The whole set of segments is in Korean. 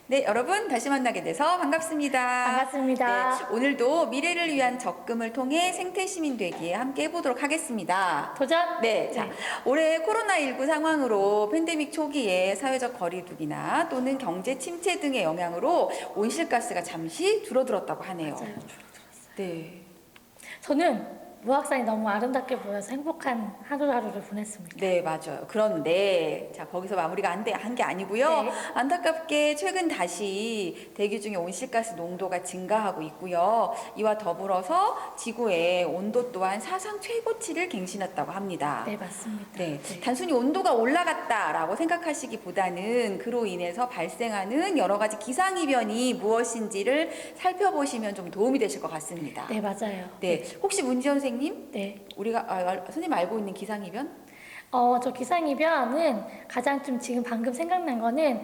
네, 여러분 다시 만나게 돼서 반갑습니다. 반갑습니다. 네, 오늘도 미래를 위한 적금을 통해 생태시민 되기에 함께 해보도록 하겠습니다. 도전! 네, 자, 올해 코로나19 상황으로 팬데믹 초기에 사회적 거리두기나 또는 경제 침체 등의 영향으로 온실가스가 잠시 줄어들었다고 하네요. 맞아요. 줄어들었어요. 네. 저는 무악산이 너무 아름답게 보여서 행복한 하루하루를 보냈습니다. 네, 맞아요. 그런데 자, 거기서 마무리가 한 게 아니고요. 네. 안타깝게 최근 다시 대기 중에 온실가스 농도가 증가하고 있고요. 이와 더불어서 지구의 온도 또한 사상 최고치를 갱신했다고 합니다. 네, 맞습니다. 네, 단순히 온도가 올라갔다라고 생각하시기보다는 그로 인해서 발생하는 여러 가지 기상이변이 무엇인지를 살펴보시면 좀 도움이 되실 것 같습니다. 네, 맞아요. 네, 혹시 문지연 선생님, 네. 우리가 선생님 알고 있는 기상이변? 저 기상이변은 가장 좀 지금 방금 생각난 거는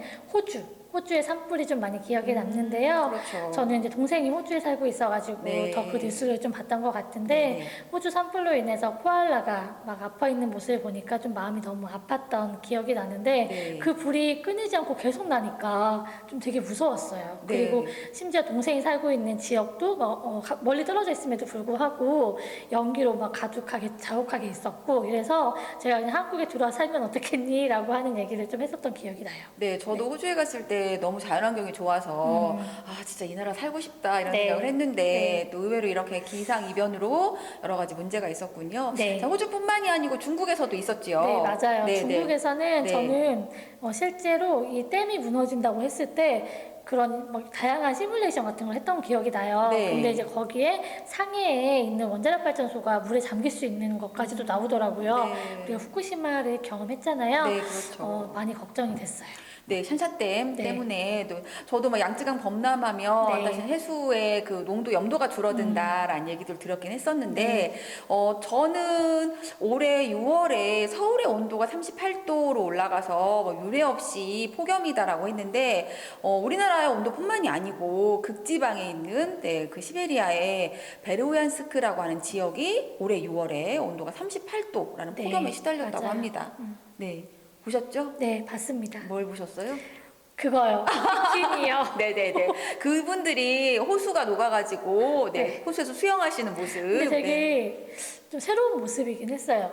호주의 산불이 좀 많이 기억에 남는데요. 그렇죠. 저는 이제 동생이 호주에 살고 있어가지고 네. 더 그 뉴스를 좀 봤던 것 같은데 네. 호주 산불로 인해서 코알라가 막 아파 있는 모습을 보니까 좀 마음이 너무 아팠던 기억이 나는데 네. 그 불이 끊이지 않고 계속 나니까 좀 되게 무서웠어요. 네. 그리고 심지어 동생이 살고 있는 지역도 멀리 떨어져 있음에도 불구하고 연기로 막 가득하게 자욱하게 있었고 이래서 제가 그냥 한국에 들어와 살면 어떻겠니? 라고 하는 얘기를 좀 했었던 기억이 나요. 네, 저도 호주에 갔을 때 너무 자연환경이 좋아서 진짜 이 나라 살고 싶다 이런 네. 생각을 했는데 네. 또 의외로 이렇게 기상이변으로 여러 가지 문제가 있었군요. 네. 자, 호주뿐만이 아니고 중국에서도 있었지요. 네, 맞아요. 네, 중국에서는 네. 저는 실제로 이 댐이 무너진다고 했을 때 그런 뭐 다양한 시뮬레이션 같은 걸 했던 기억이 나요. 네. 근데 이제 거기에 상해에 있는 원자력 발전소가 물에 잠길 수 있는 것까지도 나오더라고요. 네. 우리가 후쿠시마를 경험했잖아요. 네, 그렇죠. 많이 걱정이 됐어요. 네, 샨샤댐 네. 때문에 저도 막 양쯔강 범람하면 네. 사실 해수의 그 농도 염도가 줄어든다라는 얘기들 들었긴 했었는데 저는 올해 6월에 서울의 온도가 38도로 올라가서 뭐 유례 없이 폭염이다라고 했는데 우리나라의 온도뿐만이 아니고 극지방에 있는 그 시베리아의 베르오얀스크라고 하는 지역이 올해 6월에 온도가 38도라는 네, 폭염에 시달렸다고 맞아요. 합니다. 네, 보셨죠? 네, 봤습니다. 뭘 보셨어요? 그거요. 비키니요. 네네네. 그분들이 호수가 녹아가지고 네. 호수에서 수영하시는 모습. 근데 네. 되게 좀 새로운 모습이긴 했어요.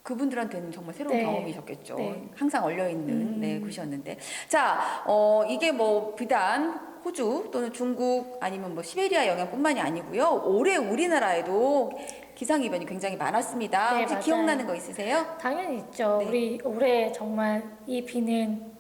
그분들한테는 정말 새로운 네. 경험이셨겠죠. 네. 항상 얼려있는 곳이었는데. 자, 이게 뭐 비단 호주 또는 중국 아니면 뭐 시베리아 영향뿐만이 아니고요. 올해 우리나라에도 기상이변이 굉장히 많았습니다. 네, 혹시 맞아요. 기억나는 거 있으세요? 당연히 있죠. 네. 우리 올해 정말 이 비는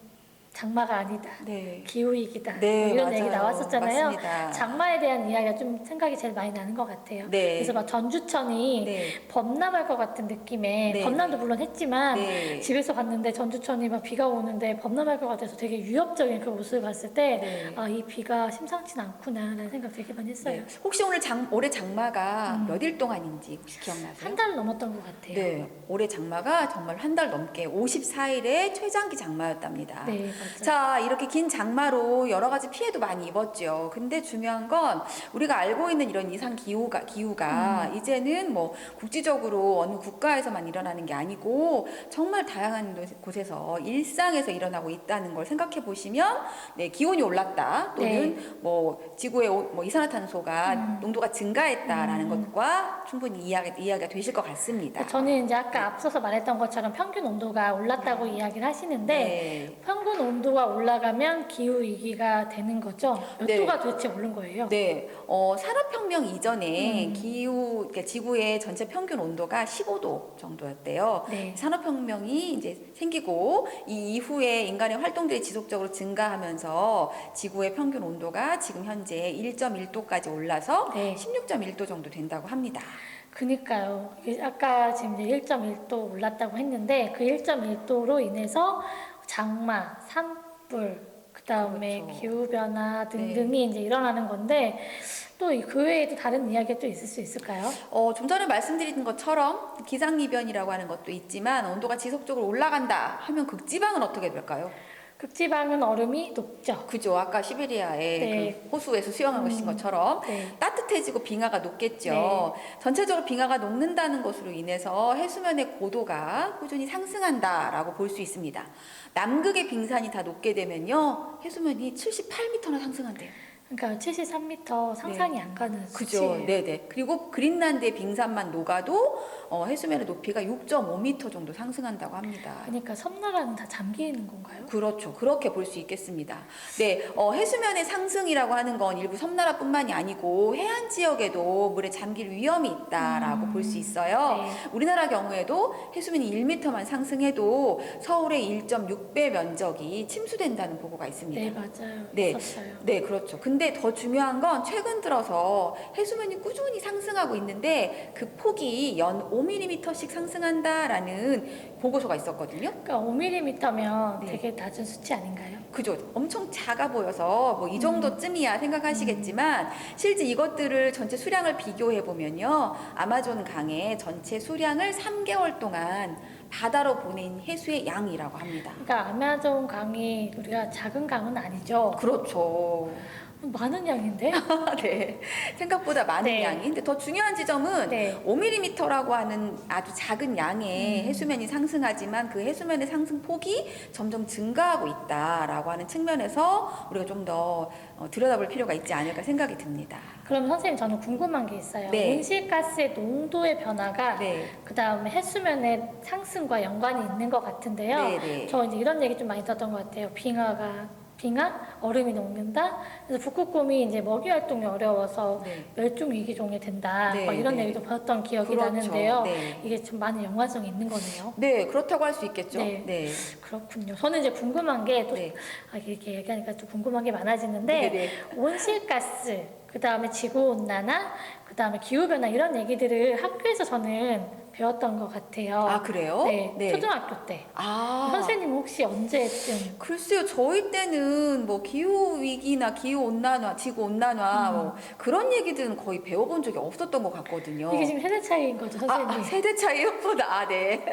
장마가 아니다. 네. 기후위기다. 네, 뭐 이런 맞아요. 얘기 나왔었잖아요. 맞습니다. 장마에 대한 이야기가 좀 생각이 제일 많이 나는 것 같아요. 네. 그래서 막 전주천이 네. 범람할 것 같은 느낌에 네. 범람도 물론 했지만 네. 집에서 봤는데 전주천이 막 비가 오는데 범람할 것 같아서 되게 위협적인 그 모습을 봤을 때 네. 이 비가 심상치는 않구나라는 생각 되게 많이 했어요. 네. 혹시 오늘 올해 장마가 몇 일 동안인지 혹시 기억나세요? 한 달 넘었던 것 같아요. 네, 올해 장마가 정말 한 달 넘게 54일의 최장기 장마였답니다. 네, 맞아요. 자, 이렇게 긴 장마로 여러 가지 피해도 많이 입었죠. 근데 중요한 건 우리가 알고 있는 이런 이상 기후가 이제는 뭐 국지적으로 어느 국가에서만 일어나는 게 아니고 정말 다양한 곳에서 일상에서 일어나고 있다는 걸 생각해 보시면 기온이 올랐다 또는 뭐 지구의 뭐 이산화탄소가 농도가 증가했다라는 것과 충분히 이해가 되실 것 같습니다. 저는 이제 아까 앞서서 말했던 것처럼 평균 온도가 올랐다고 이야기를 하시는데 네. 평균 온도가 올라가면 기후 위기가 되는 거죠. 몇 네. 도가 도대체 오른 거예요? 네, 산업혁명 이전에 그러니까 지구의 전체 평균 온도가 15도 정도였대요. 네. 산업혁명이 이제 생기고 이 이후에 인간의 활동들이 지속적으로 증가하면서 지구의 평균 온도가 지금 현재 1.1도까지 올라서 네. 16.1도 정도 된다고 합니다. 그니까요. 아까 지금 이제 1.1도 올랐다고 했는데 그 1.1도로 인해서 장마, 산불, 그다음에 그렇죠. 기후변화 등등이 이제 일어나는 건데 또 그 외에도 다른 이야기가 또 있을 수 있을까요? 좀 전에 말씀드린 것처럼 기상이변이라고 하는 것도 있지만 온도가 지속적으로 올라간다 하면 극지방은 어떻게 될까요? 극지방은 얼음이 녹죠. 그죠. 아까 시베리아의 네. 그 호수에서 수영하고 계신 것처럼 네. 따뜻한 따뜻해지고 빙하가 녹겠죠. 전체적으로 빙하가 녹는다는 것으로 인해서 해수면의 고도가 꾸준히 상승한다라고 볼 수 있습니다. 남극의 빙산이 다 녹게 되면요, 해수면이 78m나 상승한대요. 그러니까 73m 상상이 안 가는 그죠. 수치예요. 네네. 그리고 그린란드의 빙산만 녹아도 해수면의 높이가 6.5m 정도 상승한다고 합니다. 그러니까 섬나라는 다 잠기는 건가요? 그렇죠. 그렇게 볼 수 있겠습니다. 네, 해수면의 상승이라고 하는 건 일부 섬나라뿐만이 아니고 해안 지역에도 물에 잠길 위험이 있다라고 볼 수 있어요. 네. 우리나라 경우에도 해수면이 1m만 상승해도 서울의 1.6배 면적이 침수된다는 보고가 있습니다. 네, 맞아요. 네. 있었어요. 네, 그렇죠. 근데 더 중요한 건 최근 들어서 해수면이 꾸준히 상승하고 있는데 그 폭이 연 5mm씩 상승한다라는 보고서가 있었거든요. 그러니까 5mm면 네. 되게 낮은 수치 아닌가요? 그죠. 엄청 작아 보여서 뭐 이 정도쯤이야 생각하시겠지만 실제 이것들을 전체 수량을 비교해 보면요. 아마존 강의 전체 수량을 3개월 동안 바다로 보낸 해수의 양이라고 합니다. 그러니까 아마존 강이 우리가 작은 강은 아니죠. 그렇죠. 많은 양인데? 네. 생각보다 많은 네. 양이. 근데 더 중요한 지점은 네. 5mm라고 하는 아주 작은 양의 해수면이 상승하지만 그 해수면의 상승 폭이 점점 증가하고 있다라고 하는 측면에서 우리가 좀 더 들여다볼 필요가 있지 않을까 생각이 듭니다. 그럼 선생님 저는 궁금한 게 있어요. 네. 온실가스의 농도의 변화가 네. 그다음에 해수면의 상승과 연관이 있는 것 같은데요. 네, 네. 저 이제 이런 얘기 좀 많이 들었던 것 같아요. 빙하, 얼음이 녹는다. 그래서 북극곰이 이제 먹이 활동이 어려워서 네. 멸종 위기종이 된다. 네, 막 이런 네. 얘기도 봤던 기억이 그렇죠. 나는데요. 네. 이게 좀 많은 연관성이 있는 거네요. 네, 그렇다고 할 수 있겠죠. 네. 네. 그렇군요. 저는 이제 궁금한 게 또 네. 이렇게 얘기하니까 또 궁금한 게 많아지는데 네, 네. 온실가스, 그다음에 지구 온난화, 그다음에 기후 변화 이런 얘기들을 학교에서 저는 배웠던 것 같아요. 아, 그래요? 네, 초등학교 때. 아. 선생님 혹시 언제쯤? 글쎄요, 저희 때는 뭐 기후 위기나 기후 온난화, 지구 온난화 뭐 그런 얘기들은 거의 배워본 적이 없었던 것 같거든요. 이게 지금 세대 차이인 거죠, 선생님? 세대 차이요? 아, 네.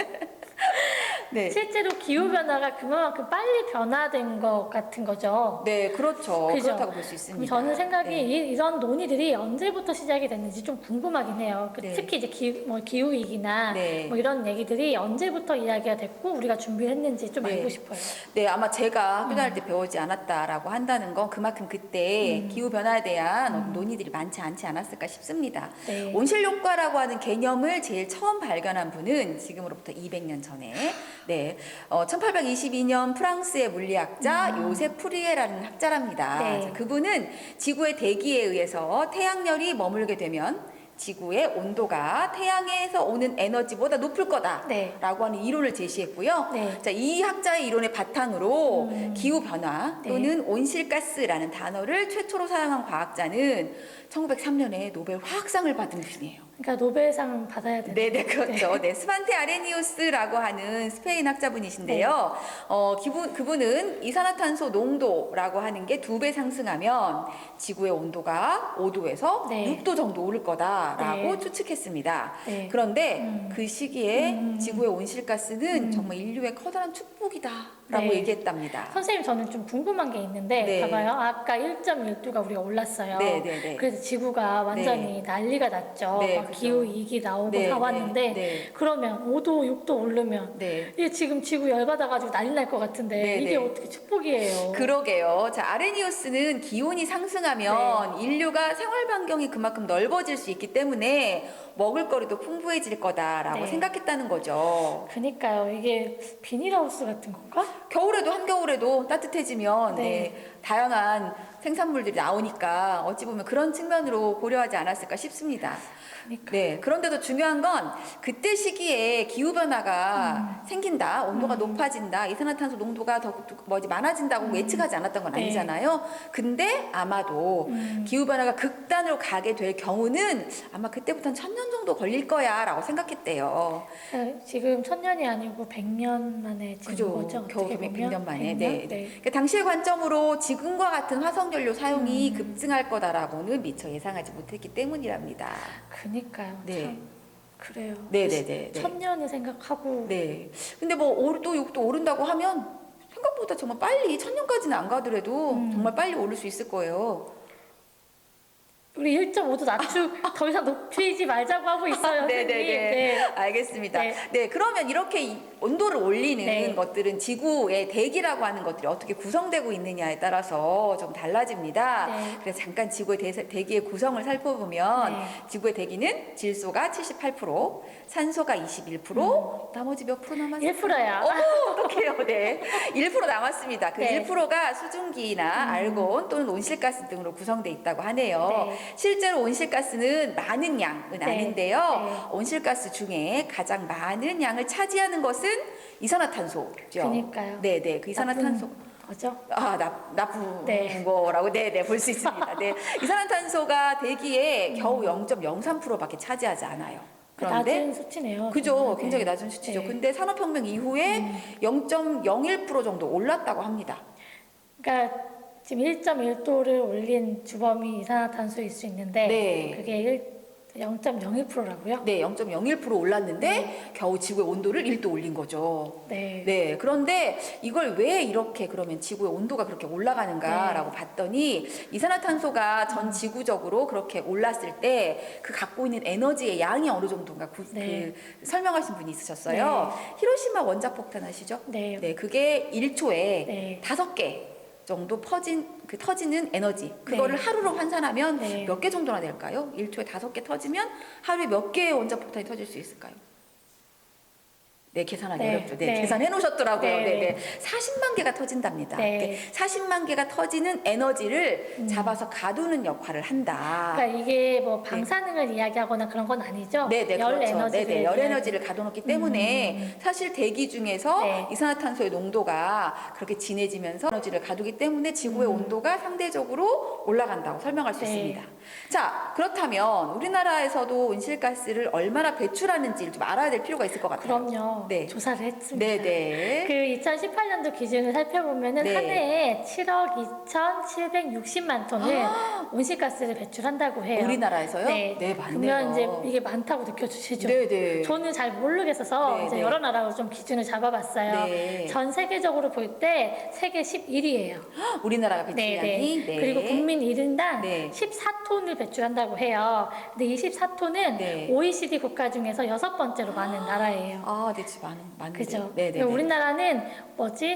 네. 실제로 기후 변화가 그만큼 빨리 변화된 것 같은 거죠. 네, 그렇죠. 그죠? 그렇다고 볼 수 그럼 있습니다. 저는 생각이 네. 이런 논의들이 언제부터 시작이 됐는지 좀 궁금하긴 해요. 네. 특히 이제 기후 위기나 네. 뭐 이런 얘기들이 언제부터 이야기가 됐고 우리가 준비했는지 좀 네. 알고 싶어요. 네, 아마 제가 학교 다닐 때 배우지 않았다라고 한다는 건 그만큼 그때 기후 변화에 대한 어떤 논의들이 많지 않지 않았을까 싶습니다. 네. 온실효과라고 하는 개념을 제일 처음 발견한 분은 지금으로부터 200년 전에 1822년 프랑스의 물리학자 요세 푸리에라는 학자랍니다. 네. 자, 그분은 지구의 대기에 의해서 태양열이 머물게 되면 지구의 온도가 태양에서 오는 에너지보다 높을 거다라고 네. 하는 이론을 제시했고요. 네. 자, 이 학자의 이론의 바탕으로 기후 변화 네. 또는 온실가스라는 단어를 최초로 사용한 과학자는 1903년에 노벨 화학상을 받은 분이에요. 그러니까 노벨상 받아야 되는. 네네, 그렇죠. 네, 스반테 아레니우스라고 하는 스페인 학자분이신데요. 그분은 이산화탄소 농도라고 하는 게 2배 상승하면 지구의 온도가 5도에서 네. 6도 정도 오를 거다라고 네. 추측했습니다. 네. 그런데 그 시기에 지구의 온실가스는 정말 인류의 커다란 축복이다라고 네. 얘기했답니다. 선생님 저는 좀 궁금한 게 있는데 네. 봐봐요. 아까 1.1도가 우리가 올랐어요. 네, 네, 네. 그래서 지구가 완전히 난리가 났죠. 네, 막 그죠. 기후 위기 나오고 네, 다 왔는데 네, 네. 그러면 5도, 6도 오르면 네. 이게 지금 지구 열받아가지고 난리 날 것 같은데 네, 이게 네. 어떻게 축복이에요? 그러게요. 자, 아레니우스는 기온이 상승하면 인류가 생활 반경이 그만큼 넓어질 수 있기 때문에 먹을거리도 풍부해질 거다라고 네. 생각했다는 거죠. 그러니까요. 이게 비닐하우스 같은 건가? 겨울에도 한겨울에도 따뜻해지면 네. 다양한 생산물들이 나오니까 어찌 보면 그런 측면으로 고려하지 않았을까 싶습니다. 그러니까. 네. 그런데도 중요한 건 그때 시기에 기후 변화가 생긴다, 온도가 높아진다, 이산화탄소 농도가 더 많아진다고 예측하지 않았던 건 네. 아니잖아요. 근데 아마도 기후 변화가 극단으로 가게 될 경우는 아마 그때부터는 1000년 정도 걸릴 거야라고 생각했대요. 지금 1000년이 아니고 100년 만에 지금 그죠. 거죠. 겨우 어떻게 보면 100년 만에. 100년? 네. 그러니까 당시의 관점으로 지금과 같은 화석연료 사용이 급증할 거다라고는 미처 예상하지 못했기 때문이랍니다. 그니까요. 네. 참 그래요. 네네네. 1000년을 생각하고 네. 근데 뭐 5도 6도 오른다고 하면 생각보다 정말 빨리 1000년까지는 안 가더라도 정말 빨리 오를 수 있을 거예요. 우리 1.5도 더 이상 높이지 말자고 하고 있어요. 네네네. 선생님. 네. 알겠습니다. 네. 네, 그러면 이렇게 온도를 올리는 네. 것들은 지구의 대기라고 하는 것들이 어떻게 구성되고 있느냐에 따라서 좀 달라집니다. 네. 그래서 잠깐 지구의 대기의 구성을 살펴보면 네. 지구의 대기는 질소가 78%, 산소가 21%, 나머지 몇 프로 남았어요? 1%야. 어떡해요. 네. 1% 남았습니다. 그 네. 1%가 수증기나 알곤 또는 온실가스 등으로 구성돼 있다고 하네요. 네. 실제로 온실가스는 많은 양은 네. 아닌데요. 온실가스 중에 가장 많은 양을 차지하는 것은 이산화탄소죠. 그러니까요. 네네. 그 이산화탄소. 거죠? 나쁜 네. 거라고 볼 수 있습니다. 네. 이산화탄소가 대기에 겨우 0.03%밖에 차지하지 않아요. 그런데 낮은 수치네요. 그죠. 정말. 굉장히 네. 낮은 수치죠. 네. 근데 산업혁명 이후에 0.01% 정도 올랐다고 합니다. 그러니까 지금 1.1도를 올린 주범이 이산화탄소일 수 있는데 네. 그게 0.01%라고요? 네, 0.01% 올랐는데 겨우 지구의 온도를 1도 올린 거죠. 네. 네, 그런데 이걸 왜 이렇게 그러면 지구의 온도가 그렇게 올라가는가라고 네. 봤더니 이산화탄소가 전 지구적으로 그렇게 올랐을 때 그 갖고 있는 에너지의 양이 어느 정도인가 네. 그 설명하신 분이 있으셨어요. 히로시마 원자 폭탄 아시죠? 네. 네, 그게 1초에 네. 5개 정도 터지는 에너지 그거를 네. 하루로 환산하면 네. 몇 개 정도나 될까요? 1초에 5개 터지면 하루에 몇 개의 원자폭탄이 터질 수 있을까요? 네, 계산하기 네. 어렵죠. 네, 네. 계산해 놓으셨더라고요. 네. 네, 네. 40만 개가 터진답니다. 네. 네, 40만 개가 터지는 에너지를 잡아서 가두는 역할을 한다. 그러니까 이게 뭐 방사능을 이야기하거나 그런 건 아니죠? 네네, 열 그렇죠. 에너지를 네네, 열 에너지를 가둬놓기 때문에 사실 대기 중에서 네. 이산화탄소의 농도가 그렇게 진해지면서 에너지를 가두기 때문에 지구의 온도가 상대적으로 올라간다고 설명할 수 네. 있습니다. 자, 그렇다면 우리나라에서도 온실가스를 얼마나 배출하는지를 좀 알아야 될 필요가 있을 것 같아요. 그럼요. 네. 조사를 했습니다. 네네. 그 2018년도 기준을 살펴보면은 네. 한 해에 7억 2,760만 톤을 온실가스를 배출한다고 해요. 우리나라에서요? 네. 네, 맞네요. 그러면 이제 이게 많다고 느껴지시죠? 네네. 저는 잘 모르겠어서 네, 이제 네. 여러 나라로 좀 기준을 잡아봤어요. 네. 전 세계적으로 볼 때 세계 11위예요. 우리나라가 배출량이 네. 그리고 국민 1인당 네. 14톤을 배출한다고 해요. 근데 이 14톤은 네. OECD 국가 중에서 6번째로 많은 나라예요. 네, 지금 많은 그죠? 네네. 우리나라는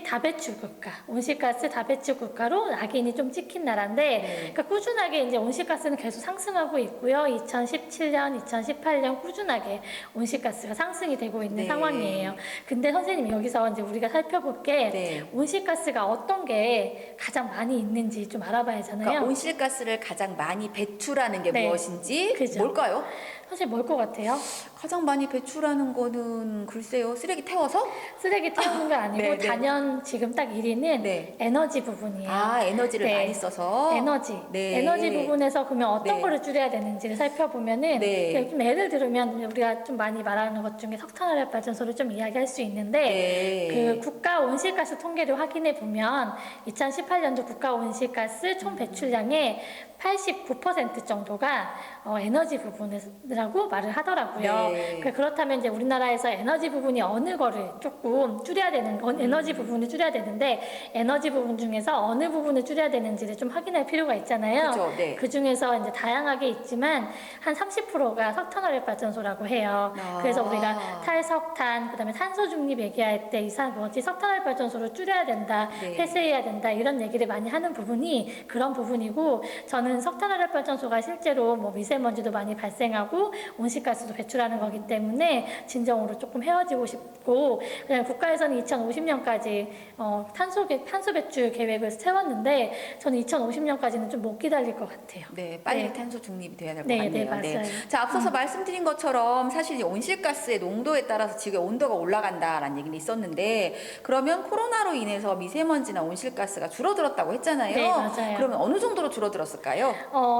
다배출 국가, 온실가스 다배출 국가로 낙인이 좀 찍힌 나라인데, 네. 그러니까 꾸준하게 이제 온실가스는 계속 상승하고 있고요. 2017년, 2018년 꾸준하게 온실가스가 상승이 되고 있는 네. 상황이에요. 근데 선생님 여기서 이제 우리가 살펴볼 게 네. 온실가스가 어떤 게 가장 많이 있는지 좀 알아봐야 하잖아요. 그러니까 온실가스를 가장 많이 배출하는 게 네. 무엇인지 그죠. 뭘까요? 사실 뭘 것 같아요? 가장 많이 배출하는 거는 글쎄요, 쓰레기 태워서? 쓰레기 태우는 거 아니고 네, 네. 단연 지금 딱 1위는 네. 에너지 부분이에요. 에너지를 네. 많이 써서. 에너지. 네. 에너지 부분에서 그러면 어떤 네. 거를 줄여야 되는지를 살펴보면은 네. 좀 예를 들면 우리가 좀 많이 말하는 것 중에 석탄화력 발전소를 좀 이야기할 수 있는데 네. 그 국가 온실가스 통계를 확인해 보면 2018년도 국가 온실가스 총 배출량의 89% 정도가 에너지 부분이라고 말을 하더라고요. 네. 그렇다면 이제 우리나라에서 에너지 부분이 어느 거를 조금 줄여야 되는 에너지 부분을 줄여야 되는데 에너지 부분 중에서 어느 부분을 줄여야 되는지를 좀 확인할 필요가 있잖아요. 그죠, 네. 그 중에서 이제 다양하게 있지만 한 30%가 석탄화력 발전소라고 해요. 그래서 우리가 탈석탄, 그다음에 탄소 중립 얘기할 때 석탄화력 발전소를 줄여야 된다, 네. 폐쇄해야 된다 이런 얘기를 많이 하는 부분이 그런 부분이고 저는 석탄화력 발전소가 실제로 뭐 미세먼지도 많이 발생하고 온실가스도 배출하는 거기 때문에 진정으로 조금 헤어지고 싶고 그냥 국가에서는 2050년까지 탄소 배출 계획을 세웠는데 저는 2050년까지는 좀 못 기다릴 것 같아요. 네, 빨리 네. 탄소 중립이 돼야 될 것 네, 같네요. 네, 맞아요. 자, 앞서서 말씀드린 것처럼 사실 이 온실가스의 농도에 따라서 지구의 온도가 올라간다라는 얘기는 있었는데 그러면 코로나로 인해서 미세먼지나 온실가스가 줄어들었다고 했잖아요. 네, 맞아요. 그러면 어느 정도로 줄어들었을까요?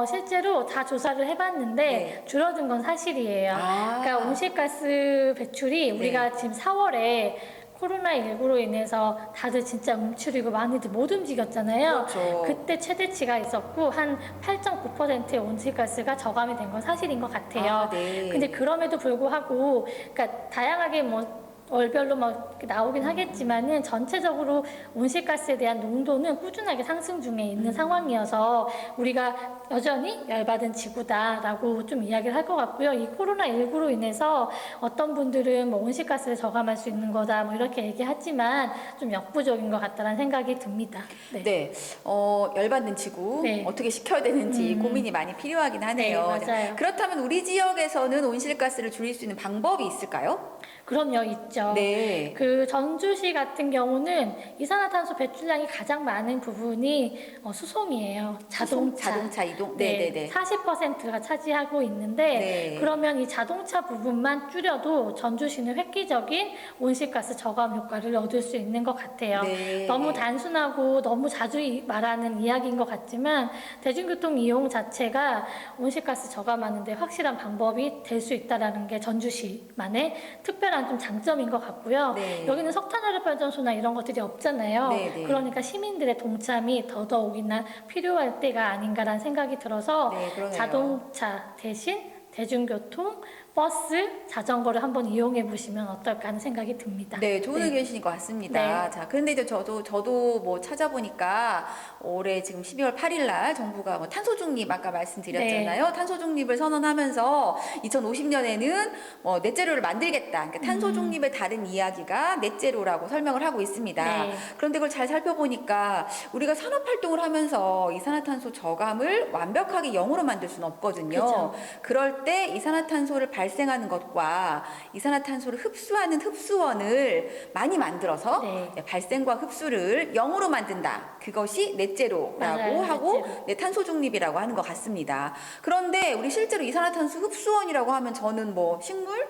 실제로 다 조사를 해봤는데 네. 줄어든 건 사실이에요. 그러니까 온실가스 배출이 우리가 네. 지금 4월에 코로나19로 인해서 다들 진짜 움츠리고 많이들 못 움직였잖아요. 그렇죠. 그때 최대치가 있었고 한 8.9%의 온실가스가 저감이 된 건 사실인 것 같아요. 네. 근데 그럼에도 불구하고 그러니까 다양하게 뭐 월별로 막 이렇게 나오긴 하겠지만은 전체적으로 온실가스에 대한 농도는 꾸준하게 상승 중에 있는 상황이어서 우리가 여전히 열받은 지구다라고 좀 이야기를 할 것 같고요. 이 코로나19로 인해서 어떤 분들은 뭐 온실가스를 저감할 수 있는 거다 뭐 이렇게 얘기하지만 좀 역부족인 것 같다는 생각이 듭니다. 네. 네, 열받는 지구 네. 어떻게 식혀야 되는지 고민이 많이 필요하긴 하네요. 네, 맞아요. 그렇다면 우리 지역에서는 온실가스를 줄일 수 있는 방법이 있을까요? 그럼요, 있죠. 네. 그 전주시 같은 경우는 이산화탄소 배출량이 가장 많은 부분이 수송이에요. 자동차 이동. 네네네. 40%가 차지하고 있는데 네. 그러면 이 자동차 부분만 줄여도 전주시는 획기적인 온실가스 저감 효과를 얻을 수 있는 것 같아요. 네. 너무 단순하고 너무 자주 말하는 이야기인 것 같지만 대중교통 이용 자체가 온실가스 저감하는데 확실한 방법이 될 수 있다라는 게 전주시만의 특별한 좀 장점인 것 같고요. 네. 여기는 석탄화력 발전소나 이런 것들이 없잖아요. 네, 네. 그러니까 시민들의 동참이 더더욱이나 필요할 때가 아닌가라는 생각이 들어서 네, 그러네요. 자동차 대신 대중교통, 버스, 자전거를 한번 이용해 보시면 어떨까 하는 생각이 듭니다. 네, 좋은 의견이신 것 같습니다. 네. 자, 그런데 이제 저도 뭐 찾아보니까 올해 지금 12월 8일 날 정부가 뭐 탄소 중립 아까 말씀드렸잖아요. 네. 탄소 중립을 선언하면서 2050년에는 넷제로를 만들겠다. 그러니까 탄소 중립의 다른 이야기가 넷제로라고 설명을 하고 있습니다. 네. 그런데 그걸 잘 살펴보니까 우리가 산업 활동을 하면서 이산화탄소 저감을 완벽하게 0으로 만들 수는 없거든요. 그렇죠. 그럴 때 이산화탄소를 발생하는 것과 이산화탄소를 흡수하는 흡수원을 많이 만들어서 네. 발생과 흡수를 0으로 만든다. 그것이 넷제로라고 맞아요, 하고 넷제로. 탄소 중립이라고 하는 것 같습니다. 그런데 우리 실제로 이산화탄소 흡수원이라고 하면 저는 뭐 식물,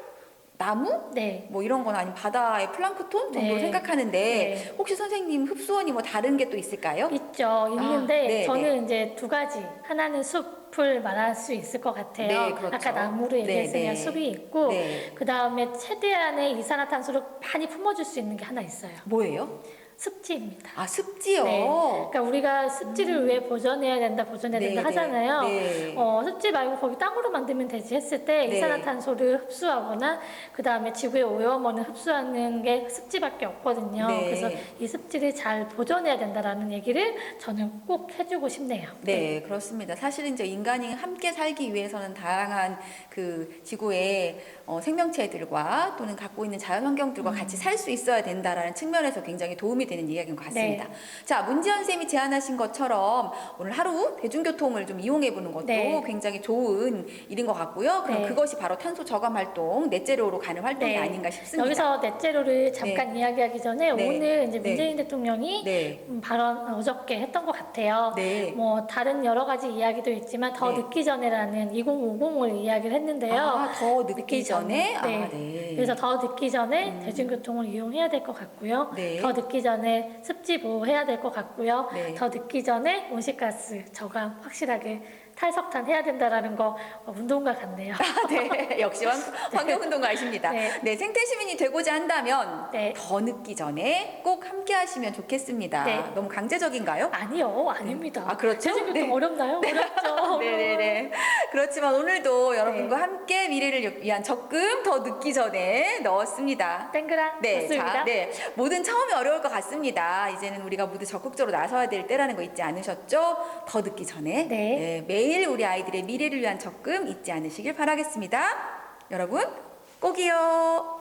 나무, 네. 뭐 이런 건 아니면 바다의 플랑크톤 정도로 네. 생각하는데 네. 혹시 선생님 흡수원이 뭐 다른 게 또 있을까요? 있죠. 있는데 네, 저는 이제 두 가지. 하나는 숲을 말할 수 있을 것 같아요. 네, 그렇죠. 아까 나무를 네, 얘기했으니까 네. 숲이 있고 네. 그다음에 최대한의 이산화탄소를 많이 품어줄 수 있는 게 하나 있어요. 뭐예요? 습지입니다. 아, 습지요. 네. 그러니까 우리가 습지를 왜 보존해야 된다, 보존해야 네, 된다 네. 하잖아요. 네. 습지 말고 거기 땅으로 만들면 되지 했을 때 네. 이산화탄소를 흡수하거나 그 다음에 지구의 오염원을 흡수하는 게 습지밖에 없거든요. 네. 그래서 이 습지를 잘 보존해야 된다라는 얘기를 저는 꼭 해주고 싶네요. 네, 그렇습니다. 사실은 이제 인간이 함께 살기 위해서는 다양한 그 지구의 생명체들과 또는 갖고 있는 자연환경들과 같이 살 수 있어야 된다라는 측면에서 굉장히 도움이 되는 이야기인 것 같습니다. 네. 자, 문지연 쌤이 제안하신 것처럼 오늘 하루 대중교통을 좀 이용해 보는 것도 네. 굉장히 좋은 일인 것 같고요. 그럼 네. 그것이 바로 탄소 저감 활동, 넷제로로 가는 활동이 네. 아닌가 싶습니다. 여기서 넷제로를 잠깐 이야기하기 전에 네. 오늘 이제 네. 문재인 대통령이 네. 발언 어저께 했던 것 같아요. 네. 뭐 다른 여러 가지 이야기도 있지만 더 네. 늦기 전에라는 2050을 이야기를 했는데요. 아, 더 늦기 전에? 아, 네. 네. 그래서 더 늦기 전에 대중교통을 이용해야 될 것 같고요. 네. 더 늦기 전에 습지 보호해야 될 것 같고요. 네. 더 늦기 전에 온실가스 저감 확실하게 탈석탄 해야 된다라는 거 운동가 같네요. 네, 역시 환경운동가이십니다. 네. 네, 생태시민이 되고자 한다면 네. 더 늦기 전에 꼭 함께 하시면 좋겠습니다. 네. 너무 강제적인가요? 아니요, 아닙니다. 아, 그렇죠? 대중교통 네. 어렵나요? 어렵죠. 네네네. 그렇지만 오늘도 여러분과 함께 미래를 위한 적금 더 늦기 전에 넣었습니다. 땡그랑 네, 좋습니다. 자, 네. 뭐든 처음이 어려울 것 같습니다. 이제는 우리가 모두 적극적으로 나서야 될 때라는 거 잊지 않으셨죠? 더 늦기 전에. 네. 매일 우리 아이들의 미래를 위한 적금 잊지 않으시길 바라겠습니다. 여러분, 꼭이요.